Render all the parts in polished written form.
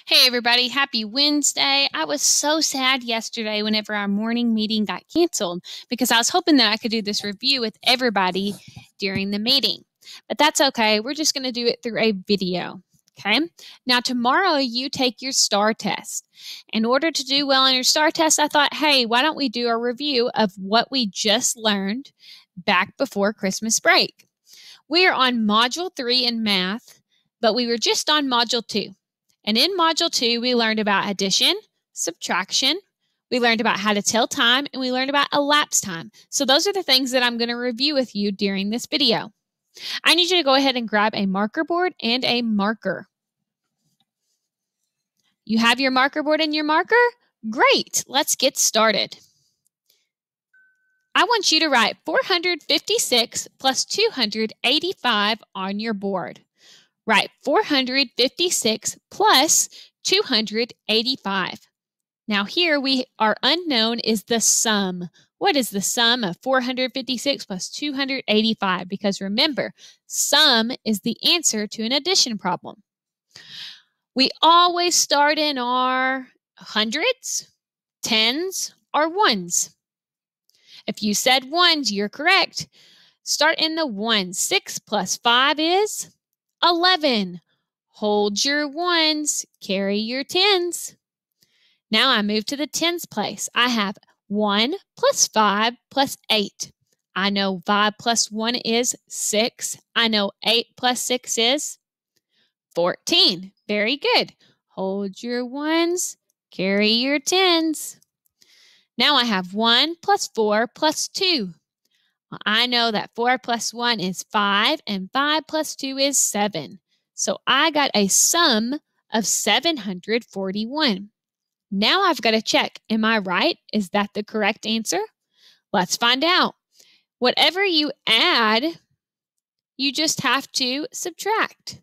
Hey everybody, happy Wednesday. I was so sad yesterday whenever our morning meeting got canceled because I was hoping that I could do this review with everybody during the meeting. But that's okay. We're just going to do it through a video. Okay. Now, tomorrow you take your STAR test. In order to do well on your STAR test, I thought, hey, why don't we do a review of what we just learned back before Christmas break? We are on Module 3 in math, but we were just on Module 2. And in Module 2, we learned about addition, subtraction, we learned about how to tell time, and we learned about elapsed time. So those are the things that I'm going to review with you during this video. I need you to go ahead and grab a marker board and a marker. You have your marker board and your marker? Great, let's get started. I want you to write 456 plus 285 on your board. Write 456 plus 285. Now here our unknown is the sum. What is the sum of 456 plus 285? Because remember, sum is the answer to an addition problem. We always start in our hundreds, tens, or ones. If you said ones, you're correct. Start in the ones. 6 plus 5 is 11. Hold your ones, carry your tens. Now I move to the tens place. I have 1 plus 5 plus 8. I know 5 plus 1 is 6. I know 8 plus 6 is 14. Very good. Hold your ones, carry your tens. Now I have 1 plus 4 plus 2. Well, I know that 4 plus 1 is 5, and 5 plus 2 is 7. So I got a sum of 741. Now I've got to check, am I right? Is that the correct answer? Let's find out. Whatever you add, you just have to subtract.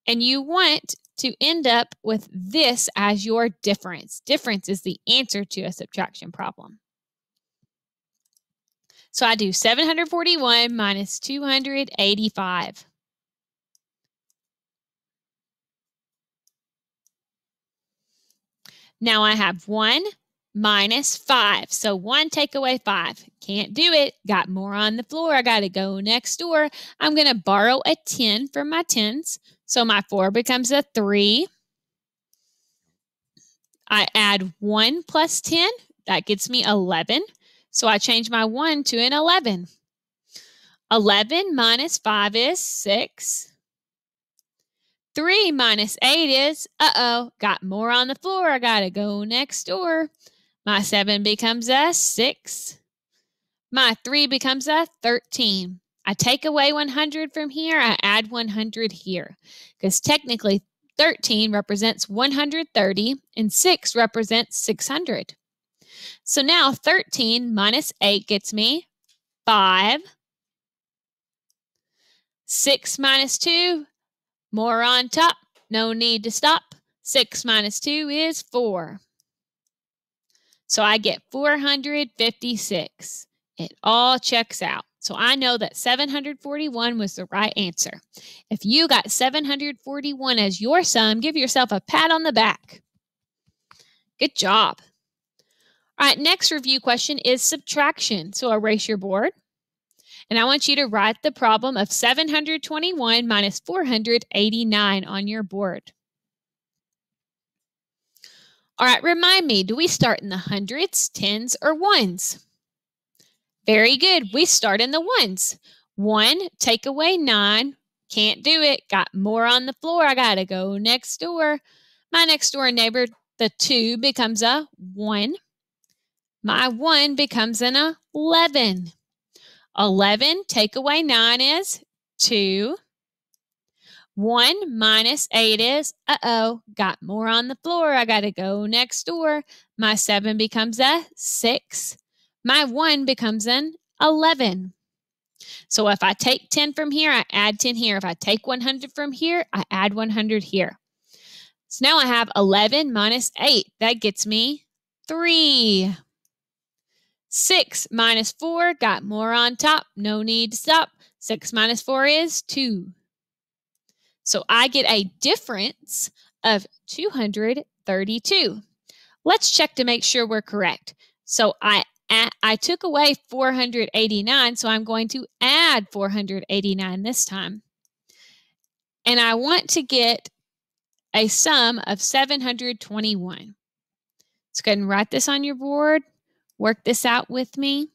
And you want to end up with this as your difference. Difference is the answer to a subtraction problem. So I do 741 minus 285. Now I have 1 minus 5. So 1 take away 5. Can't do it. Got more on the floor. I got to go next door. I'm going to borrow a 10 from my tens. So my 4 becomes a 3. I add 1 plus 10. That gets me 11. So I change my 1 to an 11. 11 minus 5 is 6. 3 minus 8 is, got more on the floor. I got to go next door. My 7 becomes a 6. My 3 becomes a 13. I take away 100 from here. I add 100 here. Because technically, 13 represents 130 and 6 represents 600. So now 13 minus 8 gets me 5. 6 minus 2, more on top, no need to stop. 6 minus 2 is 4. So I get 456. It all checks out. So I know that 741 was the right answer. If you got 741 as your sum, give yourself a pat on the back. Good job. All right, next review question is subtraction. So erase your board. And I want you to write the problem of 721 minus 489 on your board. All right, remind me, do we start in the hundreds, tens, or ones? Very good. We start in the ones. 1, take away 9. Can't do it. Got more on the floor. I got to go next door. My next door neighbor, the 2 becomes a 1. My 1 becomes an 11. 11 take away 9 is 2. 1 minus 8 is, got more on the floor. I got to go next door. My 7 becomes a 6. My 1 becomes an 11. So if I take 10 from here, I add 10 here. If I take 100 from here, I add 100 here. So now I have 11 minus 8. That gets me 3. 6 minus 4, got more on top. No need to stop. 6 minus 4 is 2. So I get a difference of 232. Let's check to make sure we're correct. So I took away 489, so I'm going to add 489 this time. And I want to get a sum of 721. Let's go ahead and write this on your board. Work this out with me.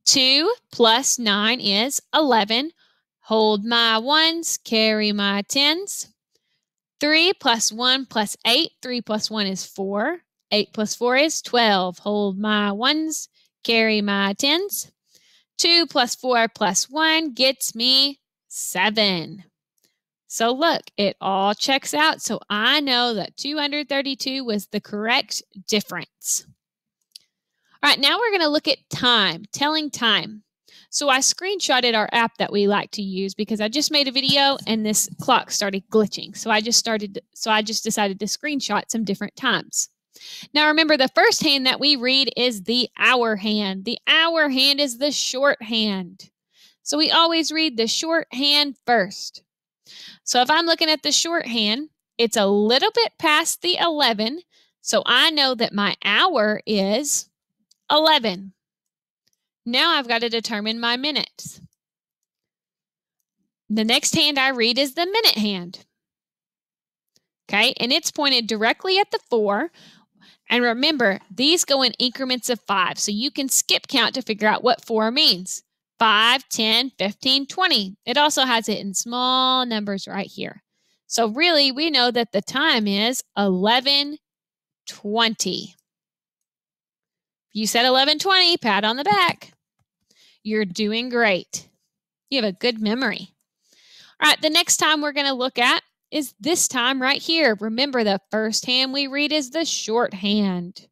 2 plus 9 is 11. Hold my ones, carry my tens. 3 plus 1 plus 8. 3 plus 1 is 4. 8 plus 4 is 12. Hold my ones, carry my tens. 2 plus 4 plus 1 gets me 7. So look, it all checks out. So I know that 232 was the correct difference. All right, now we're going to look at time, telling time. So I screenshotted our app that we like to use because I just made a video and this clock started glitching. So I just decided to screenshot some different times. Now remember, the first hand that we read is the hour hand. The hour hand is the shorthand. So we always read the shorthand first. So if I'm looking at the shorthand, it's a little bit past the 11. So I know that my hour is 11. Now I've got to determine my minutes. The next hand I read is the minute hand. Okay, and it's pointed directly at the 4. And remember, these go in increments of 5. So you can skip count to figure out what 4 means. 5, 10, 15, 20. It also has it in small numbers right here. So really, we know that the time is 11:20. If you said 11:20, pat on the back. You're doing great. You have a good memory. All right, the next time we're going to look at is this time right here. Remember, the first hand we read is the shorthand.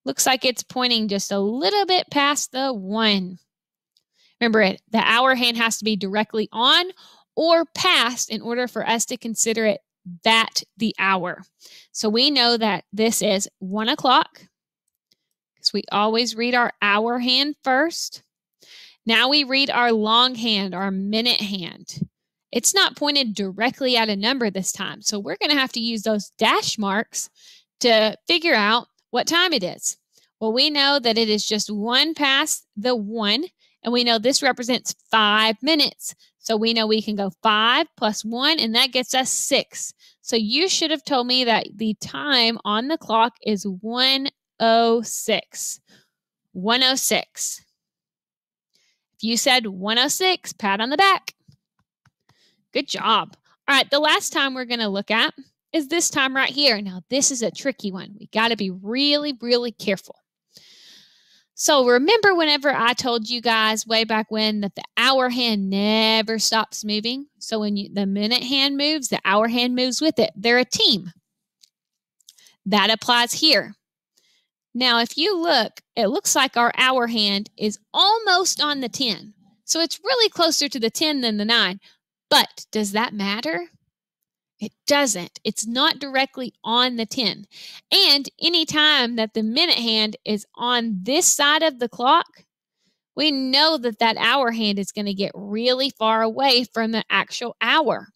Looks like it's pointing just a little bit past the 1. Remember, the hour hand has to be directly on or past in order for us to consider it the hour. So we know that this is 1 o'clock because we always read our hour hand first. Now we read our long hand, our minute hand. It's not pointed directly at a number this time. So we're going to have to use those dash marks to figure out what time it is. Well, we know that it is just 1 past the 1. And we know this represents 5 minutes. So we know we can go 5 plus 1, and that gets us 6. So you should have told me that the time on the clock is 1:06. 1:06. If you said 1:06, pat on the back. Good job. All right, the last time we're going to look at is this time right here. Now, this is a tricky one. We got to be really, really careful. So remember whenever I told you guys way back when that the hour hand never stops moving? So when the minute hand moves, the hour hand moves with it. They're a team. That applies here. Now, if you look, it looks like our hour hand is almost on the 10. So it's really closer to the 10 than the 9. But does that matter? It doesn't. It's not directly on the 10. And any time that the minute hand is on this side of the clock, we know that that hour hand is going to get really far away from the actual hour.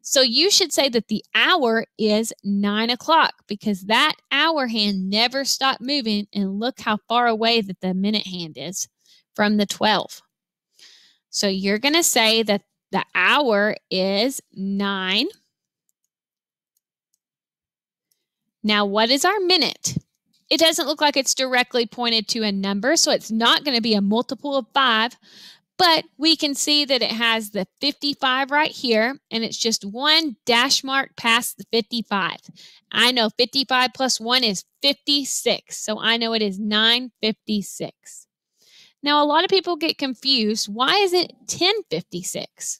So you should say that the hour is 9 o'clock because that hour hand never stopped moving, and look how far away that the minute hand is from the 12. So you're going to say that the hour is 9. Now, what is our minute? It doesn't look like it's directly pointed to a number, so it's not going to be a multiple of 5, but we can see that it has the 55 right here, and it's just 1 dash mark past the 55. I know 55 plus 1 is 56, so I know it is 9:56. Now, a lot of people get confused. Why is it 10:56?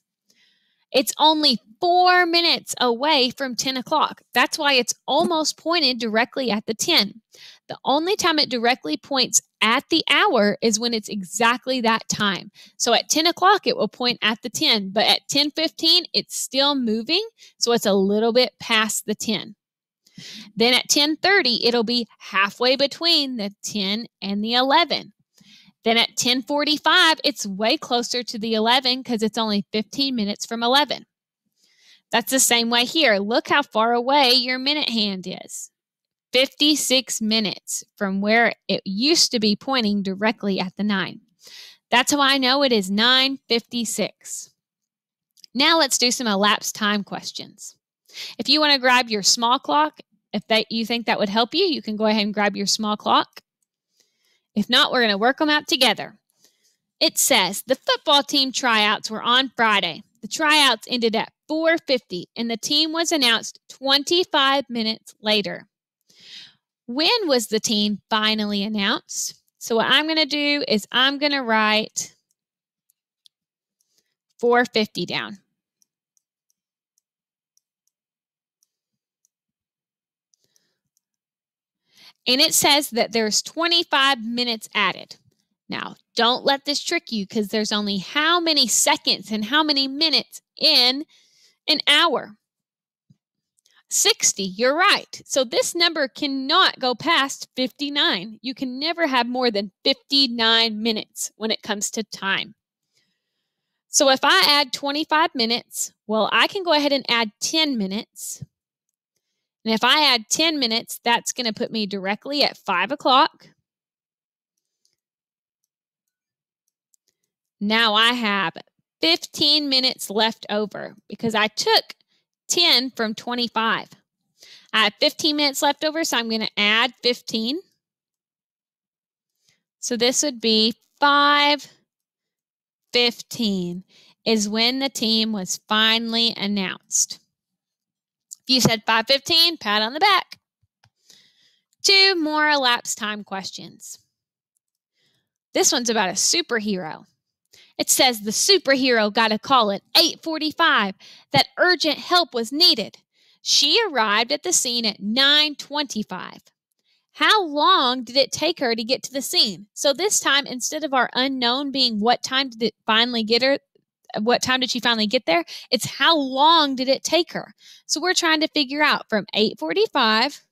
It's only 4 minutes away from 10 o'clock. That's why it's almost pointed directly at the 10. The only time it directly points at the hour is when it's exactly that time. So at 10 o'clock, it will point at the 10, but at 10:15, it's still moving, so it's a little bit past the 10. Then at 10:30, it'll be halfway between the 10 and the 11. Then at 10:45, it's way closer to the 11 because it's only 15 minutes from 11. That's the same way here. Look how far away your minute hand is. 56 minutes from where it used to be pointing directly at the 9. That's how I know it is 9:56. Now let's do some elapsed time questions. If you want to grab your small clock, if you think that would help you, you can go ahead and grab your small clock. If not, we're going to work them out together. It says the football team tryouts were on Friday. The tryouts ended at 4:50 and the team was announced 25 minutes later. When was the team finally announced? So what I'm going to do is I'm going to write 4:50 down. And it says that there's 25 minutes added. Now, don't let this trick you because there's only how many seconds and how many minutes in an hour? 60, you're right. So this number cannot go past 59. You can never have more than 59 minutes when it comes to time. So if I add 25 minutes, well, I can go ahead and add 10 minutes. And if I add 10 minutes, that's going to put me directly at 5 o'clock. Now I have 15 minutes left over because I took 10 from 25. I have 15 minutes left over, so I'm going to add 15. So this would be 5:15 is when the team was finally announced. If you said 5:15, pat on the back. 2 more elapsed time questions. This one's about a superhero. It says the superhero got a call at 8:45 that urgent help was needed. She arrived at the scene at 9:25. How long did it take her to get to the scene? So this time, instead of our unknown being what time did it finally get her, what time did she finally get there, it's how long did it take her? So we're trying to figure out from 8:45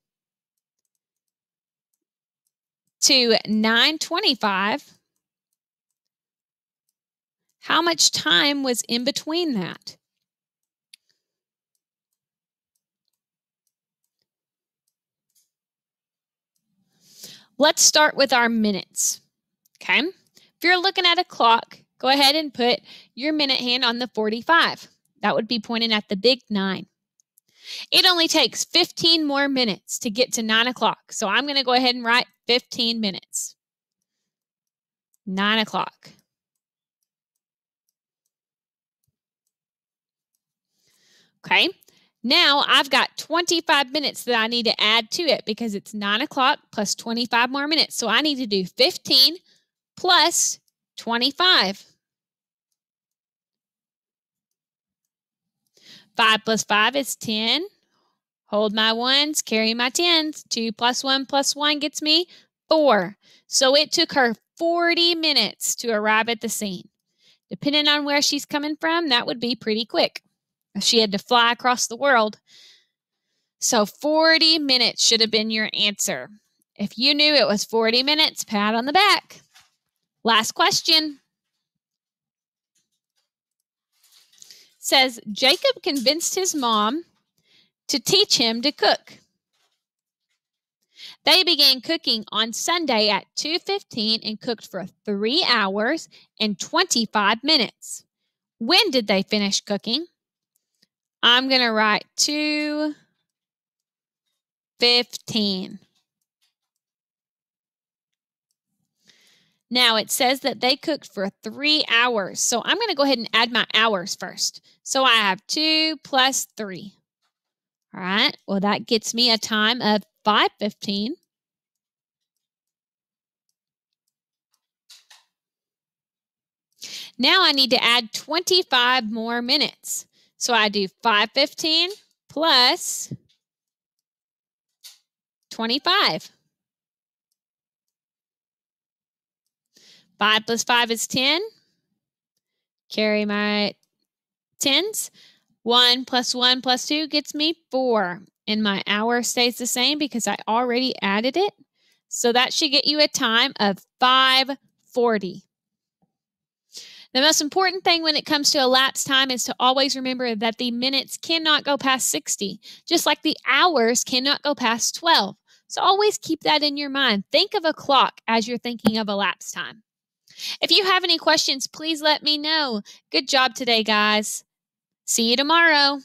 to 9:25. How much time was in between that? Let's start with our minutes, okay? If you're looking at a clock, go ahead and put your minute hand on the 45. That would be pointing at the big 9. It only takes 15 more minutes to get to 9 o'clock. So I'm going to go ahead and write 15 minutes. 9 o'clock. Okay, now I've got 25 minutes that I need to add to it because it's 9 o'clock plus 25 more minutes. So I need to do 15 plus 25. 5 plus 5 is 10. Hold my ones, carry my 10s. 2 plus 1 plus 1 gets me 4. So it took her 40 minutes to arrive at the scene. Depending on where she's coming from, that would be pretty quick. She had to fly across the world. So 40 minutes should have been your answer. If you knew it was 40 minutes, pat on the back. Last question. Says Jacob convinced his mom to teach him to cook. They began cooking on Sunday at 2:15 and cooked for 3 hours and 25 minutes. When did they finish cooking? I'm going to write 2:15. Now it says that they cooked for 3 hours. So I'm going to go ahead and add my hours first. So I have 2 plus 3. All right. Well, that gets me a time of 5:15. Now I need to add 25 more minutes. So I do 5:15 plus 25. 5 plus 5 is 10. Carry my 10s. 1 plus 1 plus 2 gets me 4. And my hour stays the same because I already added it. So that should get you a time of 5:40. The most important thing when it comes to elapsed time is to always remember that the minutes cannot go past 60, just like the hours cannot go past 12. So always keep that in your mind. Think of a clock as you're thinking of elapsed time. If you have any questions, please let me know. Good job today, guys. See you tomorrow.